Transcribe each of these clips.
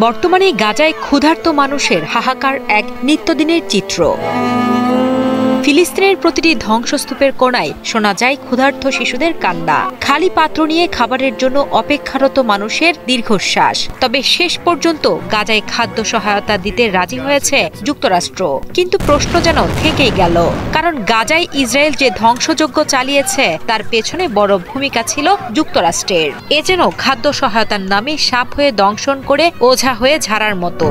বর্তমানে গাজায় ক্ষুধার্ত মানুষের হাহাকার এক নিত্যদিনের চিত্র। ফিলিস্তিনের প্রতিটি ধ্বংসস্তূপের কোণায় শোনা যায় ক্ষুধার্ত শিশুদের কান্না, খালি পাত্র নিয়ে খাবারের জন্য অপেক্ষারত মানুষের দীর্ঘশ্বাস। তবে শেষ পর্যন্ত গাজায় খাদ্য সহায়তা দিতে রাজি হয়েছে যুক্তরাষ্ট্র। কিন্তু প্রশ্ন যেন থেকেই গেল, কারণ গাজায় ইসরায়েল যে ধ্বংসযজ্ঞ চালিয়েছে তার পেছনে বড় ভূমিকা ছিল যুক্তরাষ্ট্রের। এ যেন খাদ্য সহায়তার নামে সাপ হয়ে দংশন করে ওঝা হয়ে ঝাড়ার মতো।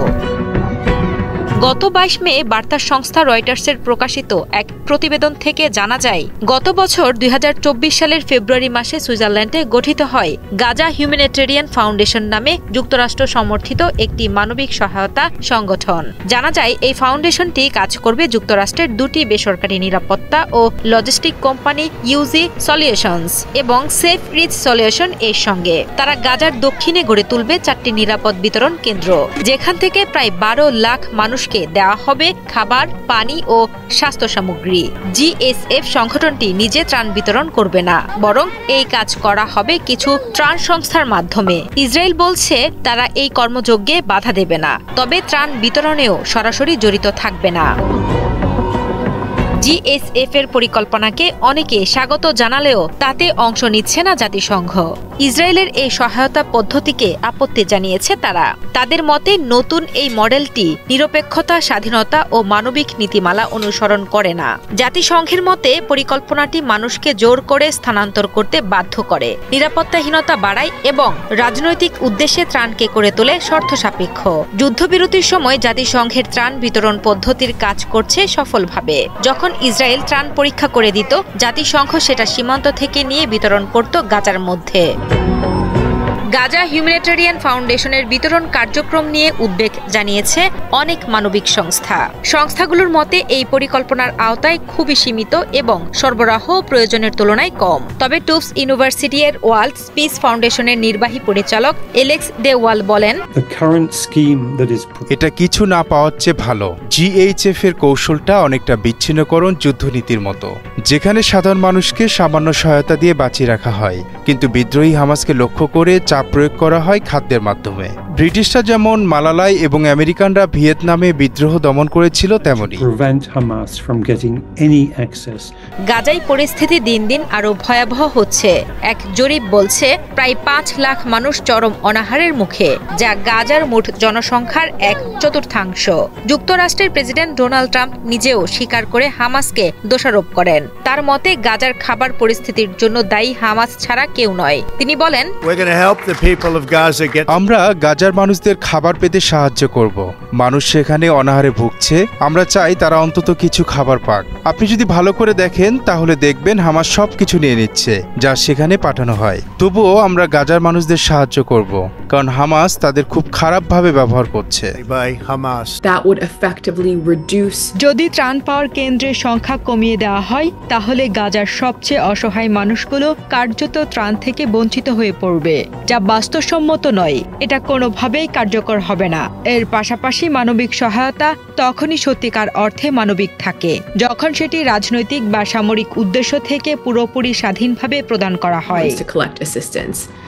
গত 22 মে বার্তা সংস্থা রয়টার্সের প্রকাশিত এক প্রতিবেদন থেকে জানা যায়, গত বছর 2024 সালের ফেব্রুয়ারি মাসে সুইজারল্যান্ডে গঠিত হয় গাজা হিউম্যানিটেরিয়ান ফাউন্ডেশন নামে যুক্তরাষ্ট্র সমর্থিত একটি মানবিক সহায়তা সংগঠন। জানা যায় এই ফাউন্ডেশনটি কাজ করবে যুক্তরাষ্ট্রের দুটি বেসরকারি নিরাপত্তা ও লজিস্টিক কোম্পানি ইউজি সলিউশনস এবং সেফ রিচ সলিউশন এর সঙ্গে। তারা গাজার দক্ষিণে গড়ে তুলবে 4টি নিরাপদ বিতরণ কেন্দ্র, যেখান থেকে প্রায় 12 লাখ মানুষকে দেওয়া হবে খাবার, পানি ও স্বাস্থ্য সামগ্রী। জিএসএফ সংগঠনটি নিজে ত্রাণ বিতরণ করবে না, বরং এই কাজ করা হবে কিছু ত্রাণ সংস্থার মাধ্যমে। ইসরায়েল বলছে তারা এই কর্মযজ্ঞে বাধা দেবে না, তবে ত্রাণ বিতরণেও সরাসরি জড়িত থাকবে না। জিএসএফ এর পরিকল্পনাকে অনেকে স্বাগত জানালেও তাতে অংশ নিচ্ছে না জাতিসংঘ। ইসরায়েলের এই সহায়তা পদ্ধতিকে আপত্তি জানিয়েছে তারা। তাদের মতে নতুন এই মডেলটি নিরপেক্ষতা, স্বাধীনতা ও মানবিক নীতিমালা অনুসরণ করে না। জাতিসংঘের মতে পরিকল্পনাটি মানুষকে জোর করে স্থানান্তর করতে বাধ্য করে, নিরাপত্তাহীনতা বাড়ায় এবং রাজনৈতিক উদ্দেশ্যে ত্রাণকে করে তোলে শর্ত সাপেক্ষ। যুদ্ধবিরতির সময় জাতিসংঘের ত্রাণ বিতরণ পদ্ধতির কাজ করছে সফলভাবে। যখন ইসরায়েল ত্রাণ পরীক্ষা করে দিত, জাতিসংঘ সেটা সীমান্ত থেকে নিয়ে বিতরণ করত গাজার মধ্যে। গাজা হিউম্যানিটেরিয়ান ফাউন্ডেশনের বিতরণ কার্যক্রম নিয়ে উদ্বেগ জানিয়েছে অনেক মানবিক সংস্থা। সংস্থাগুলোর মতে এই পরিকল্পনার আওতায় খুবই সীমিত এবং সরবরাহ প্রয়োজনের তুলনায় কম। তবে টুফটস ইউনিভার্সিটি এর ওয়ার্ল্ড পিস ফাউন্ডেশনের নির্বাহী পরিচালক এলেক্স দে ওয়াল বলেন, এটা কিছু না পাওয়ার চেয়ে ভালো। জিএইচএফ এর কৌশলটা অনেকটা বিচ্ছিন্নকরণ যুদ্ধনীতির মতো, যেখানে সাধারণ মানুষকে সামান্য সহায়তা দিয়ে বাঁচিয়ে রাখা হয়, কিন্তু বিদ্রোহী হামাসকে লক্ষ্য করে চাপ প্রয়োগ করা হয় খাদ্যের মাধ্যমে। ব্রিটিশরা যেমন মালালায় এবং আমেরিকানরা ভিয়েতনামে বিদ্রোহ দমন করেছিল, তেমনি গাজায় পরিস্থিতি দিন দিন আরো ভয়াবহ হচ্ছে। এক জরিপ বলছে প্রায় 5 লাখ মানুষ চরম অনাহারের মুখে, যা গাজার মোট জনসংখ্যার 1/4। যুক্তরাষ্ট্রের প্রেসিডেন্ট ডোনাল্ড ট্রাম্প নিজেও স্বীকার করে হামাসকে দোষারোপ করেন। তার মতে গাজার খাবার পরিস্থিতির জন্য দায়ী হামাস ছাড়া কেউ নয়। তিনি বলেন, আমরা গাজার মানুষদের খাবার পেতে সাহায্য করব। মানুষ সেখানে অনাহারে ভুগছে, আমরা চাই তারা অন্তত কিছু খাবার পাক। আপনি যদি ভালো করে দেখেন তাহলে দেখবেন হামাস সবকিছু নিয়ে নিচ্ছে যা সেখানে পাঠানো হয়। তবুও আমরা গাজার মানুষদের সাহায্য করব, কারণ হামাস তাদের খুব খারাপভাবে ব্যবহার করছে। যদি ত্রাণ পাওয়ার কেন্দ্রের সংখ্যা কমিয়ে দেওয়া হয়, তাহলে গাজার সবচেয়ে অসহায় মানুষগুলো কার্যত ত্রাণ থেকে বঞ্চিত হয়ে পড়বে, যা বাস্তবসম্মত নয়। এটা কোনোভাবেই কার্যকর হবে না। এর পাশাপাশি মানবিক সহায়তা তখনই সত্যিকার অর্থে মানবিক থাকে যখন সেটি রাজনৈতিক বা সামরিক উদ্দেশ্য থেকে পুরোপুরি স্বাধীনভাবে প্রদান করা হয়।